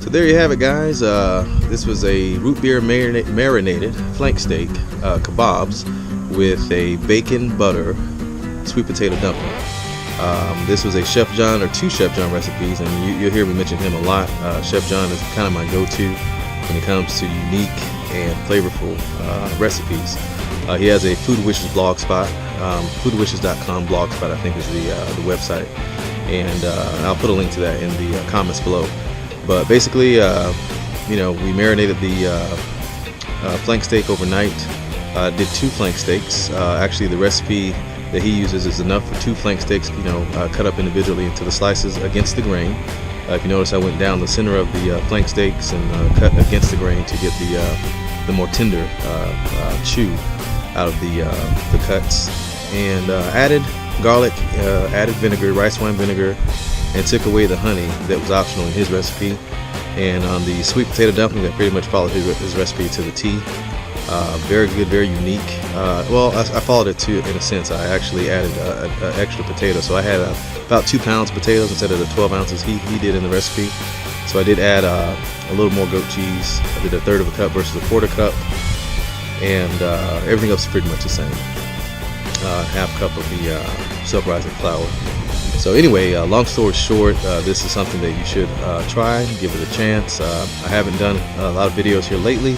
So there you have it, guys. This was a root beer marinated flank steak kebabs with a bacon butter sweet potato dumpling. This was a Chef John or two Chef John recipes, and you'll hear me mention him a lot. Chef John is kind of my go-to when it comes to unique and flavorful recipes. He has a Food Wishes blog spot, foodwishes.com blog spot, I think is the website, and I'll put a link to that in the comments below. But basically, we marinated the flank steak overnight. Did two flank steaks. Actually, the recipe that he uses is enough for two flank steaks, cut up individually into the slices against the grain. If you notice, I went down the center of the flank steaks and cut against the grain to get the more tender chew out of the cuts. And added garlic, added vinegar, rice wine vinegar, and took away the honey that was optional in his recipe. And on the sweet potato dumpling, I pretty much followed his recipe to the T. Very good, very unique. Well, I followed it too in a sense. I actually added an extra potato, so I had about 2 pounds of potatoes instead of the 12 ounces he did in the recipe. So I did add a little more goat cheese. I did 1/3 of a cup versus 1/4 cup, and everything else is pretty much the same. 1/2 cup of the self-rising flour. So anyway, long story short, this is something that you should try, give it a chance. I haven't done a lot of videos here lately.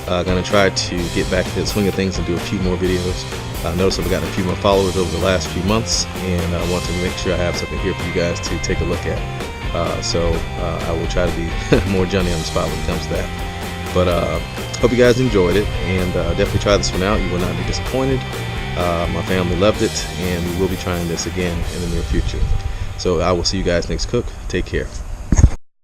Gonna try to get back to the swing of things and do a few more videos. Notice I've gotten a few more followers over the last few months, and I want to make sure I have something here for you guys to take a look at. So I will try to be more Johnny on the spot when it comes to that. But hope you guys enjoyed it, and definitely try this one out. You will not be disappointed. My family loved it, and we will be trying this again in the near future. So I will see you guys next cook. Take care.